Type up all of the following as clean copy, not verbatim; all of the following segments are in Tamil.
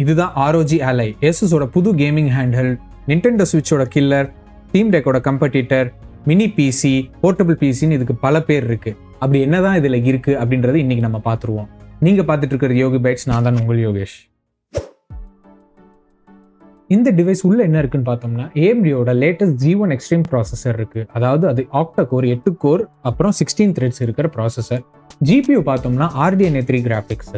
இதுதான் ROG Ally, Asus ஓட புது கேமிங் ஹேண்ட்ஹெல்ட், Nintendo Switch ஓட கில்லர், Steam Deck ஓட கம்பெட்டிட்டர், மினி பிசி, போர்ட்டபிள் பிசின்னு இதுக்கு பல பேர் இருக்கு. அப்படி என்னதான் இதுல இருக்கு அப்படின்றது இன்னைக்கு நம்ம பார்த்துருவோம். நீங்க பார்த்துட்டு இருக்கிற யோகி பைட்ஸ், நான் தான் உங்கள் யோகேஷ். இந்த டிவைஸ் உள்ள என்ன இருக்குன்னு பார்த்தோம்னா AMDயோட லேட்டஸ்ட் G1 எக்ஸ்ட்ரீம் ப்ராசஸர் இருக்கு. அதாவது அது ஆக்டா கோர் 8 கோர் அப்புறம் 16 த்ரெட்ஸ் இருக்கிற ப்ராசஸர். GPU பார்த்தோம்னா RDNa Graphics.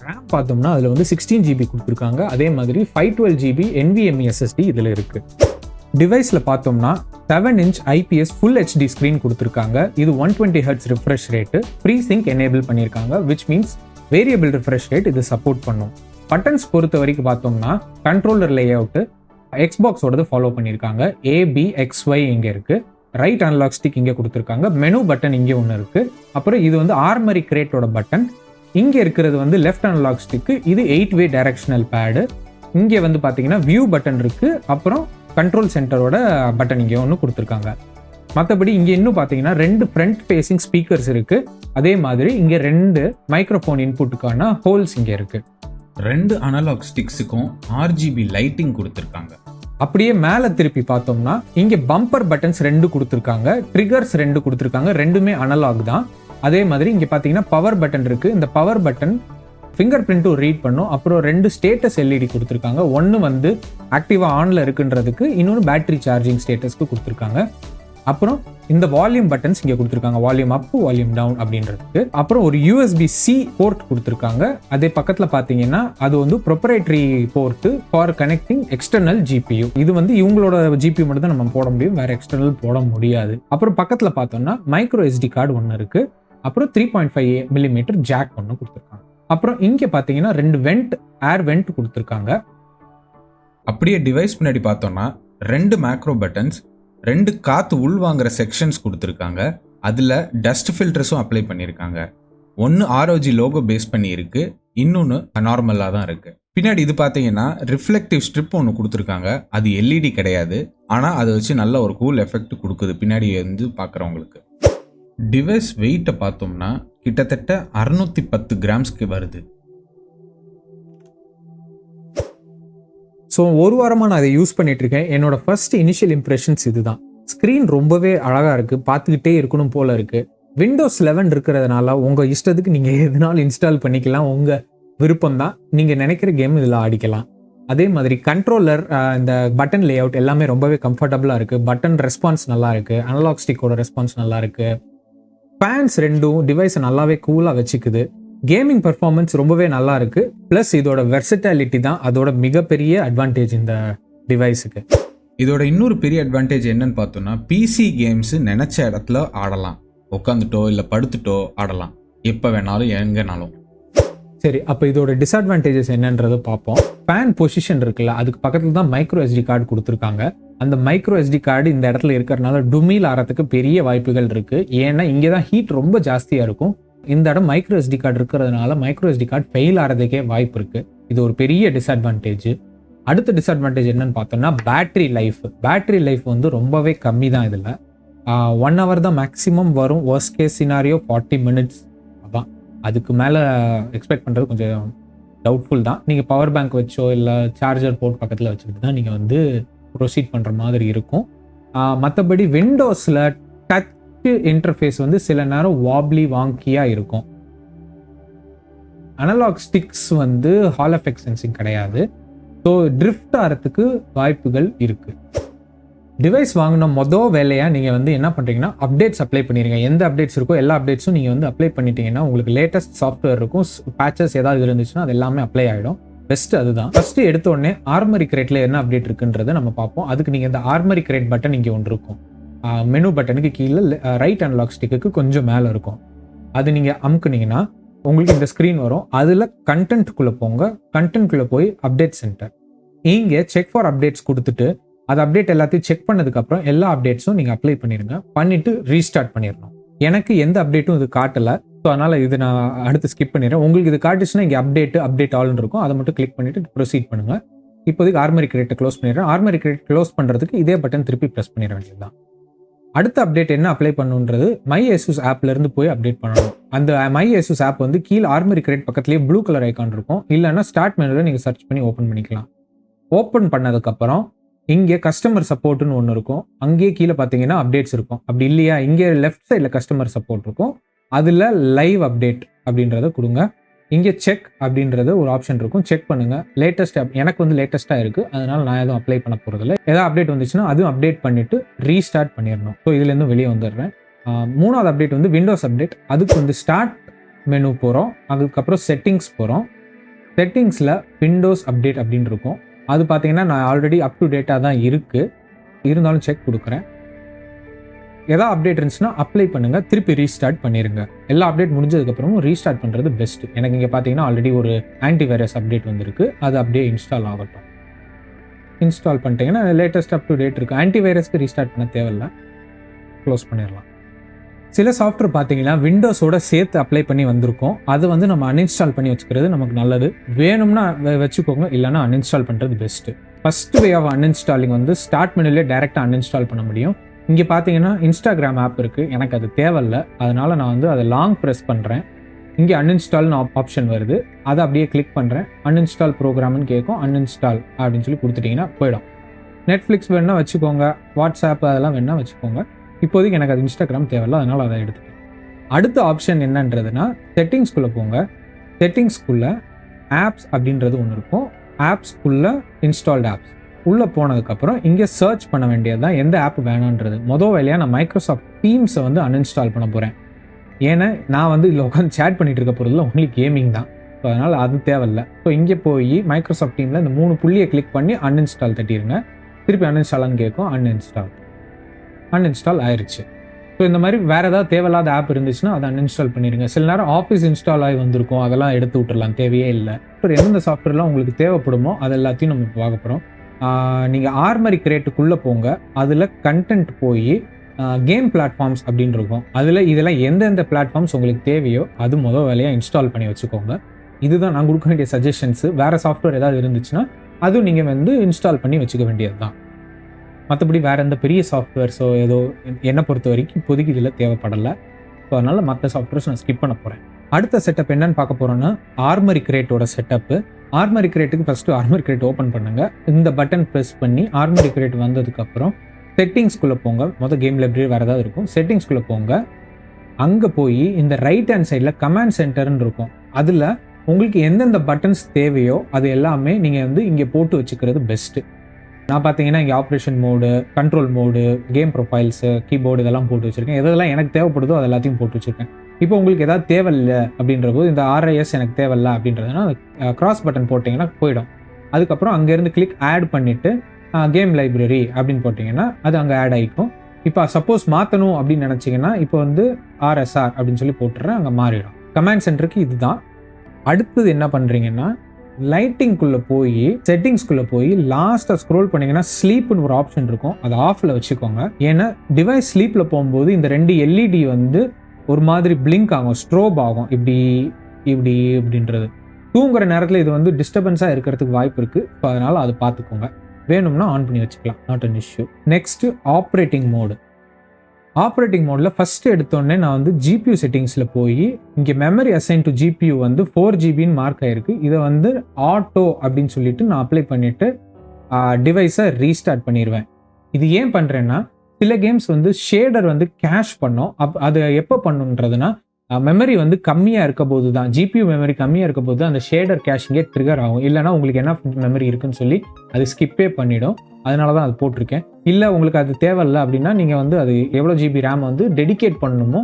RAM பார்த்தோம்னா அதில் வந்து 16 GB கொடுத்துருக்காங்க. அதே மாதிரி 512 GB NVMe SSD இதில் இருக்கு. டிவைஸில் பார்த்தோம்னா 7 inch IPS Full HD screen கொடுத்துருக்காங்க. இது 120 Hz ரிஃப்ரெஷ் ரேட்டு ப்ரீசிங்க் எனேபிள் பண்ணியிருக்காங்க, which means variable refresh rate இது சப்போர்ட் பண்ணும். பட்டன்ஸ் பொறுத்த வரைக்கும் பார்த்தோம்னா கண்ட்ரோலர் லே அவுட்டு எக்ஸ்பாக்ஸோடது ஃபாலோ பண்ணியிருக்காங்க. ABXY இங்கே இருக்கு, ரைட் அனலாக் ஸ்டிக் இங்கே கொடுத்துருக்காங்க, மெனு பட்டன் இங்கே ஒன்று இருக்கு. அப்புறம் இது வந்து ஆர்மரி கிரேட்டோட பட்டன். இங்கே இருக்கிறது வந்து லெஃப்ட் அனலாக் ஸ்டிக்கு, இது 8-way டைரக்ஷனல் பேடு. இங்கே வந்து பார்த்தீங்கன்னா வியூ பட்டன் இருக்கு, அப்புறம் கண்ட்ரோல் சென்டரோட பட்டன் இங்கே ஒன்று கொடுத்துருக்காங்க. மற்றபடி இங்கே இன்னும் பார்த்தீங்கன்னா 2 ஃப்ரண்ட் ஃபேசிங் ஸ்பீக்கர்ஸ் இருக்கு. அதே மாதிரி இங்கே 2 மைக்ரோஃபோன் இன்புட்டுக்கான ஹோல்ஸ் இங்கே இருக்கு. 2 அனலாக் ஸ்டிக்ஸுக்கும் RGB லைட்டிங் கொடுத்துருக்காங்க. அப்படியே மேலே திருப்பி பார்த்தோம்னா இங்கே பம்பர் பட்டன்ஸ் 2 கொடுத்துருக்காங்க, ட்ரிகர்ஸ் 2 கொடுத்துருக்காங்க, ரெண்டுமே அனலாக் தான். அதே மாதிரி இங்கே பார்த்தீங்கன்னா பவர் பட்டன் இருக்கு. இந்த பவர் பட்டன் ஃபிங்கர் பிரிண்ட்டும் ரீட் பண்ணும். அப்புறம் 2 ஸ்டேட்டஸ் LED கொடுத்துருக்காங்க. ஒன்று வந்து ஆக்டிவாக ஆனில் இருக்குன்றதுக்கு, இன்னொன்று பேட்டரி சார்ஜிங் ஸ்டேட்டஸ்க்கு கொடுத்துருக்காங்க. அப்புறம் இந்த வால்யூம் பட்டன்ஸ் இங்கே கொடுத்துருக்காங்க, வால்யூம் அப் வால்யூம் டவுன் அப்படின்றதுக்கு. அப்புறம் ஒரு USB-C போர்ட் கொடுத்துருக்காங்க. அதே பக்கத்தில் பார்த்தீங்கன்னா அது வந்து proprietary port for connecting external GPU. இது வந்து இவங்களோட GPU மட்டும் தான் நம்ம போட முடியும், வேற எக்ஸ்டர்னல் போட முடியாது. அப்புறம் பக்கத்தில் பார்த்தோம்னா மைக்ரோ SD கார்டு ஒன்று இருக்கு. அப்புறம் 3.5mm ஜாக் ஒன்று கொடுத்துருக்காங்க. அப்புறம் இங்கே பார்த்தீங்கன்னா 2 ஏர் வெண்ட் கொடுத்துருக்காங்க. அப்படியே டிவைஸ் முன்னாடி பார்த்தோம்னா 2 மேக்ரோ பட்டன்ஸ், 2 காற்று உள்வாங்கிற செக்ஷன்ஸ் கொடுத்துருக்காங்க. அதில் டஸ்ட் ஃபில்டர்ஸும் அப்ளை பண்ணியிருக்காங்க. ஒன்று ROG லோகோ பேஸ் பண்ணி இருக்கு, இன்னொன்று நார்மலாக தான் இருக்கு. பின்னாடி இது பார்த்தீங்கன்னா ரிஃப்ளெக்டிவ் ஸ்ட்ரிப் ஒன்று கொடுத்துருக்காங்க. அது LED கிடையாது, ஆனால் அதை வச்சு நல்ல ஒரு கூல் எஃபெக்ட் கொடுக்குது பின்னாடி வந்து பார்க்குறவங்களுக்கு. டிவைஸ் வெயிட்டை பார்த்தோம்னா கிட்டத்தட்ட 610 கிராம்ஸ்க்கு வருது. ஸோ ஒரு வாரமாக நான் இதை யூஸ் பண்ணிட்டு இருக்கேன். என்னோட ஃபர்ஸ்ட் இனிஷியல் இம்ப்ரெஷன்ஸ் இதுதான். ஸ்க்ரீன் ரொம்பவே அழகாக இருக்கு, பார்த்துக்கிட்டே இருக்கணும் போல இருக்கு. Windows 11 இருக்கிறதுனால உங்கள் இஷ்டத்துக்கு நீங்கள் எதுனாலும் இன்ஸ்டால் பண்ணிக்கலாம், உங்கள் விருப்பம் தான். நீங்கள் நினைக்கிற கேம் இதில் ஆடிக்கலாம். அதே மாதிரி கண்ட்ரோலர், இந்த பட்டன் லே அவுட் எல்லாமே ரொம்பவே கம்ஃபர்டபுளாக இருக்கு. பட்டன் ரெஸ்பான்ஸ் நல்லா இருக்கு, அனலாக் ஸ்டிக்கோட ரெஸ்பான்ஸ் நல்லா இருக்கு. ஃபேன்ஸ் 2 டிவைஸை நல்லாவே கூலாக வச்சுக்குது. கேமிங் பர்ஃபார்மன்ஸ் ரொம்பவே நல்லா இருக்கு. ப்ளஸ் இதோட வெர்சட்டாலிட்டி தான் அதோட மிகப்பெரிய அட்வான்டேஜ் இந்த டிவைஸுக்கு. இதோட இன்னொரு பெரிய அட்வான்டேஜ் என்னன்னு பார்த்தோம்னா PC கேம்ஸ் நினைச்ச இடத்துல ஆடலாம், உட்காந்துட்டோ இல்லை படுத்துட்டோ ஆடலாம், எப்போ வேணாலும் எங்கேனாலும். சரி, அப்போ இதோட டிஸ்அட்வான்டேஜஸ் என்னன்றதை பார்ப்போம். ஃபேன் பொசிஷன் இருக்குல்ல, அதுக்கு பக்கத்தில் தான் மைக்ரோ SD கார்டு கொடுத்துருக்காங்க. அந்த மைக்ரோ SD கார்டு இந்த இடத்துல இருக்கிறதுனால டுமில் ஆகிறதுக்கு பெரிய வாய்ப்புகள் இருக்கு. ஏன்னா இங்கே தான் ஹீட் ரொம்ப ஜாஸ்தியாக இருக்கும். இந்த இடம் மைக்ரோ SD கார்டு இருக்கிறதுனால மைக்ரோ SD கார்டு ஃபெயில் ஆகிறதுக்கே வாய்ப்பு இருக்கு. இது ஒரு பெரிய டிஸ்அட்வான்டேஜ். அடுத்த டிஸ்அட்வான்டேஜ் என்னன்னு பார்த்தோம்னா பேட்டரி லைஃப் வந்து ரொம்பவே கம்மி தான். இதில் 1 hour தான் மேக்ஸிமம் வரும். வர்ஸ்ட் கேஸ் சினாரியோ 40 minutes அதான். அதுக்கு மேலே எக்ஸ்பெக்ட் பண்ணுறது கொஞ்சம் டவுட்ஃபுல் தான். நீங்கள் பவர் பேங்க் வச்சோ இல்லை சார்ஜர் போர்ட் பக்கத்தில் வச்சுக்கிட்டு தான் நீங்கள் வந்து ப்ரொசீட் பண்ணுற மாதிரி இருக்கும். மற்றபடி விண்டோஸில் டச் இன்டர்ஃபேஸ் வந்து சில நேரம் வாங்கியாக இருக்கும். அனலாக் ஸ்டிக்ஸ் வந்து ஹால் எஃபெக்ட் சென்சிங் கிடையாது. ஸோ ட்ரிஃப்ட் ஆகிறதுக்கு வாய்ப்புகள் இருக்குது. டிவைஸ் வாங்கின வேலையாக நீங்கள் வந்து என்ன பண்ணுறீங்கன்னா அப்டேட்ஸ் அப்ளை பண்ணிடுங்க. எந்த அப்டேட்ஸ் இருக்கோ எல்லா அப்டேட்ஸும் நீங்கள் வந்து அப்ளை பண்ணிட்டீங்கன்னா உங்களுக்கு லேட்டஸ்ட் சாஃப்ட்வேர் இருக்கும், பேச்சஸ் ஏதாவது இருந்துச்சுன்னா அது எல்லாமே அப்ளை ஆகிடும். பெஸ்ட் அதுதான். ஃபர்ஸ்ட் எடுத்த உடனே ஆர்மரி கிரேட்ல என்ன அப்டேட் இருக்குன்றதை நம்ம பார்ப்போம். அதுக்கு நீங்கள் இந்த ஆர்மரி கிரேட் பட்டன் இங்கே ஒன்று இருக்கும், மெனு பட்டனுக்கு கீழே ரைட் அனலாக் ஸ்டிக்கு கொஞ்சம் மேலே இருக்கும். அது நீங்கள் அமுக்குனீங்கன்னா உங்களுக்கு இந்த ஸ்க்ரீன் வரும். அதில் கண்டென்ட்டுக்குள்ளே போங்க, கண்டென்ட்குள்ளே போய் அப்டேட் சென்டர், இங்கே செக் ஃபார் அப்டேட்ஸ் கொடுத்துட்டு அது அப்டேட் எல்லாத்தையும் செக் பண்ணதுக்கப்புறம் எல்லா அப்டேட்ஸும் நீங்கள் அப்ளை பண்ணிடுங்க. பண்ணிவிட்டு ரீஸ்டார்ட் பண்ணிடணும். எனக்கு எந்த அப்டேட்டும் இது காட்டலை, ஸோ அதனால் இது நான் அடுத்து ஸ்கிப் பண்ணிடுறேன். உங்களுக்கு இது காட்டுச்சுன்னா இங்கே அப்டேட் ஆல்னு இருக்கும், அதை மட்டும் கிளிக் பண்ணிவிட்டு ப்ரொசீட் பண்ணுங்கள். இப்போதைக்கு ஆர்மரி கிரேட்டை க்ளோஸ் பண்ணிடுறேன். ஆர்மரி கிரேட் க்ளோஸ் பண்ணுறதுக்கு இதே பட்டன் திருப்பி ப்ரெஸ் பண்ணிட வேண்டியது தான். அடுத்த அப்டேட் என்ன அப்ளை பண்ணுன்றது மை Asus ஆப்லேருந்து போய் அப்டேட் பண்ணணும். அந்த மை Asus ஆப் வந்து கீழே ஆர்மரி கிரேட் பக்கத்துலேயே ப்ளூ கலர் ஐக்கான் இருக்கும். இல்லைன்னா ஸ்டார்ட் மெனுவில் நீங்கள் சர்ச் பண்ணி ஓப்பன் பண்ணிக்கலாம். ஓப்பன் பண்ணதுக்கப்புறம் இங்கே கஸ்டமர் சப்போர்ட்னு ஒன்று இருக்கும். அங்கேயே கீழே பார்த்தீங்கன்னா அப்டேட்ஸ் இருக்கும். அப்படி இல்லையா இங்கே லெஃப்ட் சைடில் கஸ்டமர் சப்போர்ட் இருக்கும். அதில் லைவ் அப்டேட் அப்படின்றத கொடுங்க. இங்கே செக் அப்படின்றது ஒரு ஆப்ஷன் இருக்கும். செக் பண்ணுங்கள். லேட்டஸ்ட் எனக்கு வந்து லேட்டஸ்ட்டாக இருக்குது. அதனால் நான் எதுவும் அப்ளை பண்ண போகிறதில்ல. ஏதாவது அப்டேட் வந்துச்சுன்னா அதுவும் அப்டேட் பண்ணிவிட்டு ரீஸ்டார்ட் பண்ணிடணும். ஸோ இதுலேருந்து வெளியே வந்துடுறேன். மூணாவது அப்டேட் வந்து விண்டோஸ் அப்டேட். அதுக்கு வந்து ஸ்டார்ட் மெனு போகிறோம். அதுக்கப்புறம் செட்டிங்ஸ் போகிறோம். செட்டிங்ஸில் விண்டோஸ் அப்டேட் அப்படின்னு இருக்கும். அது பார்த்தீங்கன்னா நான் ஆல்ரெடி அப் டு டேட்டாக தான் இருக்குது. இருந்தாலும் செக் கொடுக்குறேன். ஏதாவது அப்டேட் இருந்துச்சுன்னா அப்ளை பண்ணுங்கள். திருப்பி ரீஸ்டார்ட் பண்ணிடுங்க. எல்லா அப்டேட் முடிஞ்சதுக்கப்புறமும் ரீஸ்டார்ட் பண்ணுறது பெஸ்ட்டு. எனக்கு இங்கே பார்த்தீங்கன்னா ஆல்ரெடி ஒரு ஆன்டிவைரஸ் அப்டேட் வந்திருக்கு. அது அப்படியே இன்ஸ்டால் ஆகட்டும். இன்ஸ்டால் பண்ணிட்டீங்கன்னா லேட்டஸ்ட் அப் டு டேட் இருக்குது. ஆன்டிவைரஸ்க்கு ரீஸ்டார்ட் பண்ண தேவையில்லை. க்ளோஸ் பண்ணிடலாம். சில சாஃப்ட்வேர் பார்த்தீங்கன்னா விண்டோஸோட சேர்த்து அப்ளை பண்ணி வந்திருக்கும். அதை வந்து நம்ம அன்இன்ஸ்டால் பண்ணி வச்சுக்கிறது நமக்கு நல்லது. வேணும்னா வச்சுக்கோங்க, இல்லைனா அன்இன்ஸ்டால் பண்ணுறது பெஸ்ட்டு. ஃபர்ஸ்ட் வே ஆஃப் அன்இன்ஸ்டாலிங் வந்து ஸ்டார்ட் மெனுலேயே டேரெக்டாக அன்இன்ஸ்டால் பண்ண முடியும். இங்கே பார்த்தீங்கன்னா இன்ஸ்டாகிராம் ஆப் இருக்குது. எனக்கு அது தேவையில்லை. அதனால் நான் வந்து அதை லாங் ப்ரெஸ் பண்ணுறேன். இங்கே அன்இன்ஸ்டால்னு ஆப்ஷன் வருது. அதை அப்படியே கிளிக் பண்ணுறேன். அன்இன்ஸ்டால் ப்ரோக்ராம்னு கேட்கும். அன்இன்ஸ்டால் அப்படின்னு சொல்லி கொடுத்துட்டிங்கன்னா போயிடும். நெட்ஃப்ளிக்ஸ் வேணுன்னா வச்சுக்கோங்க. வாட்ஸ்அப் அதெல்லாம் வேணுன்னா வச்சுக்கோங்க. இப்போதைக்கு எனக்கு அது இன்ஸ்டாகிராம் தேவையில்லை. அதனால் அதை எடுத்துக்கேன். அடுத்த ஆப்ஷன் என்னன்றதுன்னா செட்டிங்ஸ்குள்ளே போங்க. செட்டிங்ஸ்குள்ளே ஆப்ஸ் அப்படின்றது ஒன்று இருக்கும். ஆப்ஸ்குள்ளே இன்ஸ்டால்டு ஆப்ஸ் உள்ளே போனதுக்கப்புறம் இங்கே சர்ச் பண்ண வேண்டியது தான் எந்த ஆப் வேணான்றது. மொதல் வேலையாக நான் மைக்ரோசாஃப்ட் டீம்ஸை வந்து அன்இன்ஸ்டால் பண்ண போகிறேன். ஏன்னா நான் வந்து இதில் உட்காந்து சேட் பண்ணிட்டு இருக்க போகிறதுல உங்களுக்கு கேமிங் தான். ஸோ அதனால் அது தேவையில்லை. ஸோ இங்கே போய் மைக்ரோசாஃப்ட் டீமில் இந்த 3 புள்ளியை கிளிக் பண்ணி அன்இன்ஸ்டால் தட்டிடுங்க. திருப்பி அன்இன்ஸ்டாலான்னு கேட்கும். அன்இன்ஸ்டால் ஆயிடுச்சு. ஸோ இந்த மாதிரி வேறு ஏதாவது தேவையில்லாத ஆப் இருந்துச்சுன்னா அதை அன்இன்ஸ்டால் பண்ணிடுங்க. சில நேரம் ஆஃபீஸ் இன்ஸ்டால் ஆகி வந்திருக்கும். அதெல்லாம் எடுத்து விட்டுடலாம். தேவையே இல்லை. அப்புறம் எந்தெந்த சாஃப்ட்வேர்லாம் உங்களுக்கு தேவைப்படுமோ அது எல்லாத்தையும் நம்ம பார்க்க போகிறோம். நீங்கள் ஆர்மரி கிரேட்டுக்குள்ளே போங்க. அதில் கண்டென்ட் போய் கேம் பிளாட்ஃபார்ம்ஸ் அப்படின்னு இருக்கும். அதில் இதெல்லாம் எந்தெந்த பிளாட்ஃபார்ம்ஸ் உங்களுக்கு தேவையோ அது மொதல் வேலையாக இன்ஸ்டால் பண்ணி வச்சுக்கோங்க. இதுதான் நான் கொடுக்க வேண்டிய சஜஷன்ஸு. வேறு சாஃப்ட்வேர் ஏதாவது இருந்துச்சுன்னா அதுவும் நீங்கள் வந்து இன்ஸ்டால் பண்ணி வச்சுக்க வேண்டியது தான். மற்றபடி வேறு எந்த பெரிய சாஃப்ட்வேர்ஸோ ஏதோ என்னை பொறுத்த வரைக்கும் இப்போதைக்கு இதில் தேவைப்படலை. ஸோ அதனால் மற்ற சாஃப்ட்வேர்ஸ் நான் ஸ்கிப் பண்ண போகிறேன். அடுத்த செட்டப் என்னன்னு பார்க்க போகிறோன்னா ஆர்மரி கிரேட்டோட செட்டப்பு. ஆர்மரி கிரேட்டுக்கு ஃபஸ்ட்டு ஆர்மரி கிரேட் ஓப்பன் பண்ணுங்கள். இந்த பட்டன் ப்ரெஸ் பண்ணி ஆர்மரி கிரேட் வந்ததுக்கப்புறம் செட்டிங்ஸ்குள்ளே போங்க. மொதல் கேம் லைப்ரரி வேறு ஏதாவது இருக்கும். செட்டிங்ஸ்குள்ளே போங்க. அங்கே போய் இந்த ரைட் ஹேண்ட் சைடில் கமாண்ட் சென்டர்னு இருக்கும். அதில் உங்களுக்கு எந்தெந்த பட்டன்ஸ் தேவையோ அது எல்லாமே நீங்கள் வந்து இங்கே போட்டு வச்சுக்கிறது பெஸ்ட்டு. நான் பார்த்தீங்கன்னா இங்கே operation mode, control mode, game profiles, keyboard இதெல்லாம் போட்டு வச்சுருக்கேன். எதெல்லாம் எனக்கு தேவைப்படுதோ அது எல்லாத்தையும் போட்டு வச்சுருக்கேன். இப்போ உங்களுக்கு எதாவது தேவையில்லை அப்படின்ற போது இந்த RIS எனக்கு தேவையில்லை அப்படின்றதுனா கிராஸ் பட்டன் போட்டிங்கன்னா போயிடும். அதுக்கப்புறம் அங்கேருந்து கிளிக் ஆட் பண்ணிவிட்டு கேம் லைப்ரரி அப்படின்னு போட்டிங்கன்னா அது அங்கே ஆட் ஆகிக்கும். இப்போ சப்போஸ் மாற்றணும் அப்படின்னு நினச்சிங்கன்னா இப்போ வந்து RSR அப்படின்னு சொல்லி போட்டுறேன். அங்கே மாறிடும். கமாண்ட் சென்டருக்கு இதுதான். அடுத்தது என்ன பண்ணுறீங்கன்னா லைட்டிங்குள்ளே போய் செட்டிங்ஸ்குள்ளே போய் லாஸ்ட்டாக ஸ்க்ரோல் பண்ணிங்கன்னா ஸ்லீப்னு ஒரு ஆப்ஷன் இருக்கும். அதை ஆஃபில் வச்சுக்கோங்க. ஏன்னா டிவைஸ் ஸ்லீப்பில் போகும்போது இந்த 2 LED வந்து ஒரு மாதிரி பிளிங்க் ஆகும், ஸ்ட்ரோப் ஆகும். இப்படி இப்படின்றது தூங்குற நேரத்தில் இது வந்து டிஸ்டர்பன்ஸாக இருக்கிறதுக்கு வாய்ப்பு இருக்குது. ஸோ அதனால் அதை பார்த்துக்கோங்க. வேணும்னா ஆன் பண்ணி வச்சுக்கலாம். Not an issue. Next operating mode. Operating மோடில் ஃபஸ்ட்டு எடுத்தோடனே நான் வந்து GPU செட்டிங்ஸில் போய் இங்கே மெமரி அசைன் டு GPU வந்து 4 GBன்னு மார்க் ஆகிருக்கு. இதை வந்து ஆட்டோ அப்படின்னு சொல்லிட்டு நான் அப்ளை பண்ணிவிட்டு டிவைஸை ரீஸ்டார்ட் பண்ணிடுவேன். இது ஏன் பண்ணுறேன்னா சில கேம்ஸ் வந்து ஷேடர் வந்து கேஷ் பண்ணோம். அது எப்போ பண்ணுன்றதுன்னா மெமரி வந்து கம்மியாக இருக்க போது தான், GPU மெமரி கம்மியாக இருக்க போது அந்த ஷேடர் கேஷிங்கே ட்ரிகர் ஆகும். இல்லைனா உங்களுக்கு என்ன மெமரி இருக்குன்னு சொல்லி அது ஸ்கிப்பே பண்ணிடும். அதனால தான் அது போட்டிருக்கேன். இல்லை உங்களுக்கு அது தேவையில்லை அப்படின்னா நீங்கள் வந்து அது எவ்வளோ GB ரேம் வந்து டெடிகேட் பண்ணணுமோ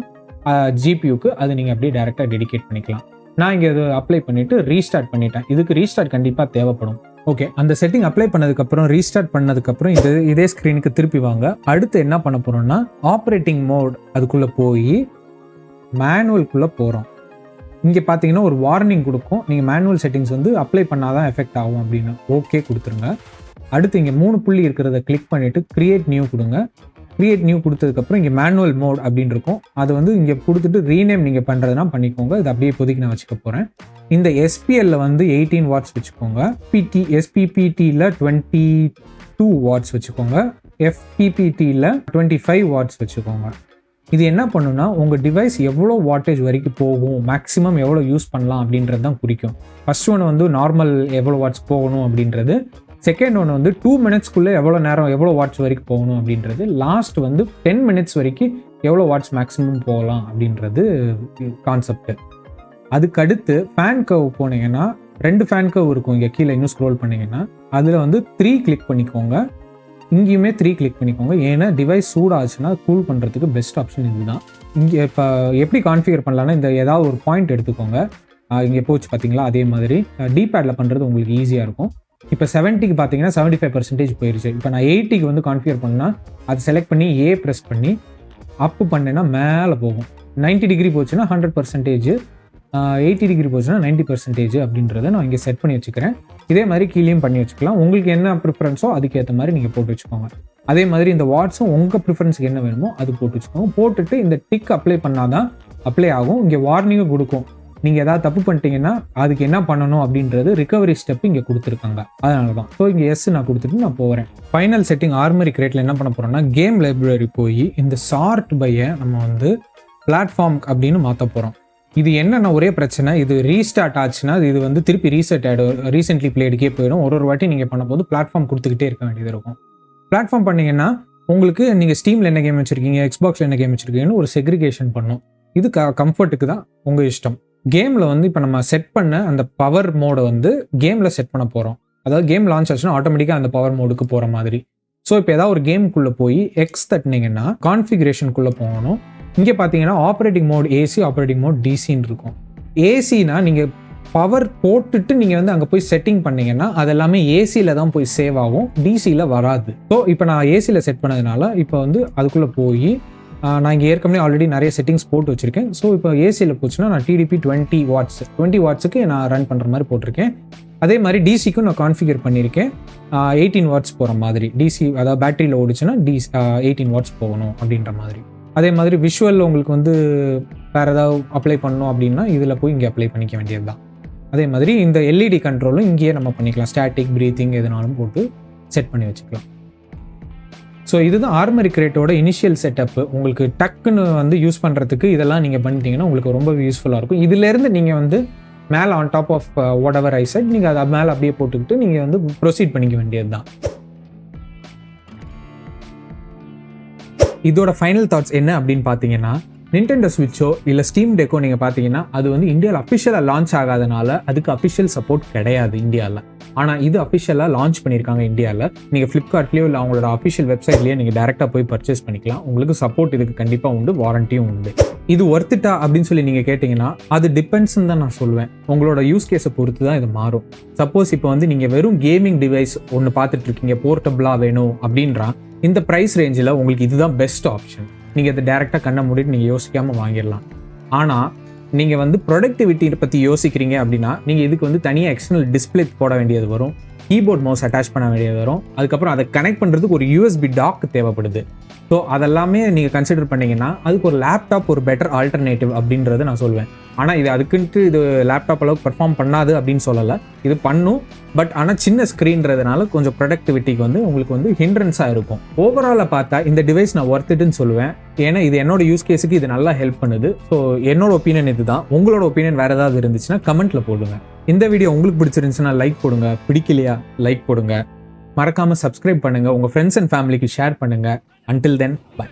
GPUக்கு அது நீங்கள் அப்படியே டேரெக்டாக டெடிகேட் பண்ணிக்கலாம். நான் இங்கே அது அப்ளை பண்ணிவிட்டு ரீஸ்டார்ட் பண்ணிட்டேன். இதுக்கு ரீஸ்டார்ட் கண்டிப்பாக தேவைப்படும். ஓகே, அந்த செட்டிங் அப்ளை பண்ணதுக்கப்புறம் ரீஸ்டார்ட் பண்ணதுக்கப்புறம் இதே ஸ்க்ரீனுக்கு திருப்பி வாங்க. அடுத்து என்ன பண்ண போகிறோம்னா ஆப்ரேட்டிங் மோட் அதுக்குள்ளே போய் மேனுவல்குள்ளே போகிறோம். இங்கே பார்த்தீங்கன்னா ஒரு வார்னிங் கொடுக்கும். நீங்கள் மேனுவல் செட்டிங்ஸ் வந்து அப்ளை பண்ணாதான் எஃபெக்ட் ஆகும் அப்படின்னு. ஓகே கொடுத்துருங்க. அடுத்து இங்கே 3 புள்ளி இருக்கிறத கிளிக் பண்ணிவிட்டு கிரியேட் நியூ கொடுங்க. கிரியேட் நியூ கொடுத்ததுக்கப்புறம் இங்கே மேனுவல் மோட் அப்படின்னு இருக்கும். அது வந்து இங்கே கொடுத்துட்டு ரீநேம் நீங்கள் பண்ணுறதுனா பண்ணிக்கோங்க. இது அப்படியே இப்போதைக்கு நான் வச்சுக்க போகிறேன். இந்த SPL வந்து 18 வாட்ஸ் வச்சுக்கோங்க. SPPT 22 வாட்ஸ் வச்சுக்கோங்க. FPPTயில் 25 வாட்ஸ் வச்சுக்கோங்க. இது என்ன பண்ணுன்னா உங்கள் டிவைஸ் எவ்வளோ வாட்டேஜ் வரைக்கும் போகும், மேக்ஸிமம் எவ்வளோ யூஸ் பண்ணலாம் அப்படின்றது தான் குறிக்கும். ஃபர்ஸ்ட் ஒன்று வந்து நார்மல் எவ்வளோ வாட்ஸ் போகணும் அப்படின்றது, செகண்ட் ஒன்று வந்து 2 மினிட்ஸ்க்குள்ளே எவ்வளோ நேரம் எவ்வளோ வாட்ஸ் வரைக்கும் போகணும் அப்படின்றது, லாஸ்ட் வந்து 10 மினிட்ஸ் வரைக்கும் எவ்வளோ வாட்ஸ் மேக்ஸிமம் போகலாம் அப்படின்றது கான்செப்ட். அதுக்கடுத்து ஃபேன் கர்வ் போனீங்கன்னா 2 ஃபேன் கர்வ் இருக்கும். இங்கே கீழே இன்னும் ஸ்க்ரோல் பண்ணிங்கன்னா அதில் வந்து 3 கிளிக் பண்ணிக்கோங்க. இங்கேயுமே 3 கிளிக் பண்ணிக்கோங்க. ஏன்னா டிவைஸ் சூடாச்சுன்னா கூல் பண்ணுறதுக்கு பெஸ்ட் ஆப்ஷன் இதுதான். இங்கே இப்போ எப்படி கான்ஃபிகர் பண்ணலான்னா, இந்த ஏதாவது ஒரு பாயிண்ட் எடுத்துக்கோங்க. இங்கே போச்சு பார்த்தீங்களா, அதே மாதிரி டிபேடில் பண்ணுறது உங்களுக்கு ஈஸியாக இருக்கும். இப்போ 70க்கு பார்த்தீங்கன்னா 75% போயிருச்சு. இப்போ நான் 80க்கு வந்து கான்ஃபிகர் பண்ணால் அதை செலக்ட் பண்ணி ப்ரெஸ் பண்ணி அப்பு பண்ணேன்னா மேலே போகும். 90 டிகிரி போச்சுன்னா 100%, 80 டிகிரி போச்சுன்னா 90% அப்படின்றத நான் இங்கே செட் பண்ணி வச்சுக்கிறேன். இதே மாதிரி கீழேயும் பண்ணி வச்சுக்கலாம். உங்களுக்கு என்ன ப்ரிஃபரன்ஸோ அதுக்கேற்ற மாதிரி நீங்கள் போட்டு வச்சுக்கோங்க. அதே மாதிரி இந்த வாட்ஸும் உங்கள் ப்ரிஃபரன்ஸுக்கு என்ன வேணுமோ அது போட்டு வச்சுக்கோங்க. போட்டுட்டு இந்த டிக் அப்ளை பண்ணாதான் அப்ளை ஆகும். இங்கே வார்னிங்கும் கொடுக்கும். நீங்கள் ஏதாவது தப்பு பண்ணிட்டீங்கன்னா அதுக்கு என்ன பண்ணணும் அப்படின்றது ரிகவரி ஸ்டெப் இங்கே கொடுத்துருக்காங்க. அதனால தான் ஸோ இங்கே எஸ் நான் கொடுத்துட்டு நான் போகிறேன். ஃபைனல் செட்டிங் ஆர்மரி கிரேட்டில் என்ன பண்ண போகிறோம்னா, கேம் லைப்ரரி போய் இந்த சார்ட் பையை நம்ம வந்து பிளாட்ஃபார்ம் அப்படின்னு மாற்ற போகிறோம். இது என்னென்ன ஒரே பிரச்சனை, இது ரீஸ்டார்ட் ஆச்சுன்னா இது வந்து திருப்பி ரீசெட் ஆகிடும், ரீசென்ட்லி பிளேடுக்கே போயிடும். ஒரு வாட்டி நீங்கள் பண்ணும்போது பிளாட்ஃபார்ம் கொடுத்துக்கிட்டே இருக்க வேண்டியது இருக்கும். பிளாட்ஃபார்ம் பண்ணிங்கன்னா உங்களுக்கு நீங்கள் ஸ்டீமில் என்ன கேம் வச்சுருக்கீங்க, எக்ஸ்பாக்ஸில் என்ன கேம் வச்சுருக்கீங்கன்னு ஒரு செக்ரிகேஷன் பண்ணும். இது கம்ஃபர்ட்டுக்கு தான், உங்கள் இஷ்டம். கேமில் வந்து இப்போ நம்ம செட் பண்ண அந்த பவர் மோடை வந்து கேமில் செட் பண்ண போகிறோம். அதாவது கேம் லான்ச் ஆச்சுன்னா ஆட்டோமேட்டிக்காக அந்த பவர் மோடுக்கு போகிற மாதிரி. ஸோ இப்போ ஏதாவது ஒரு கேமுக்குள்ளே போய் எக்ஸ் தட்டினீங்கன்னா கான்ஃபிகரேஷனுக்குள்ளே போகணும். இங்கே பார்த்தீங்கன்னா operating mode AC, operating mode டிசின்னு இருக்கும். ஏசினா நீங்கள் பவர் போட்டுட்டு நீங்கள் வந்து அங்கே போய் செட்டிங் பண்ணிங்கன்னா அது எல்லாமே ஏசியில் தான் போய் சேவ் ஆகும், டிசியில் வராது. ஸோ இப்போ நான் ஏசியில் செட் பண்ணதுனால இப்போ வந்து அதுக்குள்ளே போய் நான் இங்கே ஏற்கனவே ஆல்ரெடி நிறைய செட்டிங்ஸ் போட்டு வச்சுருக்கேன். ஸோ இப்போ ஏசியில் போச்சுன்னா நான் டிடிபி 20 வாட்ஸுக்கு நான் ரன் பண்ணுற மாதிரி போட்டிருக்கேன். அதே மாதிரி டிசிக்கும் நான் கான்ஃபிகர் பண்ணியிருக்கேன் 18 வாட்ஸ் போகிற மாதிரி. டிசி அதாவது பேட்டரியில் ஓடிச்சுன்னா 18 வாட்ஸ் போகணும் அப்படின்ற மாதிரி. அதே மாதிரி விஷுவல் உங்களுக்கு வந்து வேறு ஏதாவது அப்ளை பண்ணணும் அப்படின்னா இதில் போய் இங்கே அப்ளை பண்ணிக்க வேண்டியது தான். அதே மாதிரி இந்த எல்இடி கண்ட்ரோலும் இங்கேயே நம்ம பண்ணிக்கலாம். ஸ்டாட்டிக், ப்ரீத்திங் எதுனாலும் போட்டு செட் பண்ணி வச்சுக்கலாம். ஸோ இதுதான் ஆர்மரி கிரேட்டோட இனிஷியல் செட்டப்பு. உங்களுக்கு டக்குன்னு வந்து யூஸ் பண்ணுறதுக்கு இதெல்லாம் நீங்கள் பண்ணிட்டீங்கன்னா உங்களுக்கு ரொம்ப யூஸ்ஃபுல்லாக இருக்கும். இதிலேருந்து நீங்கள் வந்து மேலே on top of whatever I set நீங்கள் அதை மேலே அப்படியே போட்டுக்கிட்டு நீங்கள் வந்து ப்ரொசீட் பண்ணிக்க வேண்டியது தான். இதோட ஃபைனல் தாட்ஸ் என்ன அப்படின்னு பார்த்தீங்கன்னா, நிண்டெண்டோ ஸ்விட்சோ இல்லை ஸ்டீம் டெக்கோ நீங்கள் பார்த்தீங்கன்னா அது வந்து இந்தியாவில் அஃபிஷியலாக லான்ச் ஆகாதனால அதுக்கு அஃபிஷியல் சப்போர்ட் கிடையாது இந்தியாவில். ஆனால் இது அஃபிஷியலாக லான்ச் பண்ணியிருக்காங்க இந்தியாவில். நீங்கள் ஃப்ளிப்கார்ட்லேயோ இல்லை அவங்களோட அஃபிஷியல் வெப்சைட்லேயே நீங்கள் டேரெக்டாக போய் பர்ச்சேஸ் பண்ணிக்கலாம். உங்களுக்கு சப்போர்ட் இதுக்கு கண்டிப்பாக உண்டு, வாரண்டியும் உண்டு. இது ஒர்த்திட்டா அப்படின்னு சொல்லி நீங்கள் கேட்டிங்கன்னா அது டிபெண்ட்ஸ்ன்னு தான் நான் சொல்லுவேன். உங்களோட யூஸ் கேஸை பொறுத்து தான் இது மாறும். சப்போஸ் இப்போ வந்து நீங்கள் வெறும் கேமிங் டிவைஸ் ஒன்று பார்த்துட்டு இருக்கீங்க, போர்ட்டபிளாக வேணும் அப்படின்றா இந்த ப்ரைஸ் ரேஞ்சில் உங்களுக்கு இதுதான் பெஸ்ட் ஆப்ஷன். நீங்கள் அதை டேரெக்டாக கண்ணை மூடிட்டு நீங்கள் யோசிக்காமல் வாங்கிடலாம். ஆனால் நீங்கள் வந்து ப்ரொடக்டிவிட்டியை பற்றி யோசிக்கிறீங்க அப்படின்னா நீங்கள் இதுக்கு வந்து தனியாக எக்ஸ்டர்னல் டிஸ்பிளே போட வேண்டியது வரும், கீபோர்ட் மவுஸ் அட்டாச் பண்ண வேண்டியது வரும். அதுக்கப்புறம் அதை கனெக்ட் பண்ணுறதுக்கு ஒரு யூஎஸ்பி டாக் தேவைப்படுது. ஸோ அதெல்லாமே நீங்கள் கன்சிடர் பண்ணிங்கன்னா அதுக்கு ஒரு லேப்டாப் ஒரு பெட்டர் ஆல்டர்னேட்டிவ் அப்படின்றத நான் சொல்வேன். ஆனால் இது அதுக்குன்ட்டு இது லேப்டாப் அளவுக்கு பெர்ஃபார்ம் பண்ணாது அப்படின்னு சொல்லலை, இது பண்ணும். பட் ஆனால் சின்ன ஸ்க்ரீன்றதுனால கொஞ்சம் ப்ரொடக்டிவிட்டிக்கு வந்து உங்களுக்கு வந்து ஹிண்ட்ரன்ஸாக இருக்கும். ஓவராலாக பார்த்தா இந்த டிவைஸ் நான் ஒர்த்துட்டுன்னு சொல்லுவேன். ஏன்னா இது என்னோட யூஸ் கேஸுக்கு இது நல்லா ஹெல்ப் பண்ணுது. ஸோ என்னோட ஒப்பீனியன் இதுதான். உங்களோட ஒப்பீனியன் வேறு ஏதாவது இருந்துச்சுன்னா கமெண்ட்டில் போடுங்க. இந்த வீடியோ உங்களுக்கு பிடிச்சிருந்துச்சுன்னா லைக் போடுங்க, பிடிக்கலையா லைக் போடுங்க. மறக்காமல் சப்ஸ்கிரைப் பண்ணுங்கள், உங்கள் ஃப்ரெண்ட்ஸ் அண்ட் ஃபேமிலிக்கு ஷேர் பண்ணுங்கள். Until then, bye.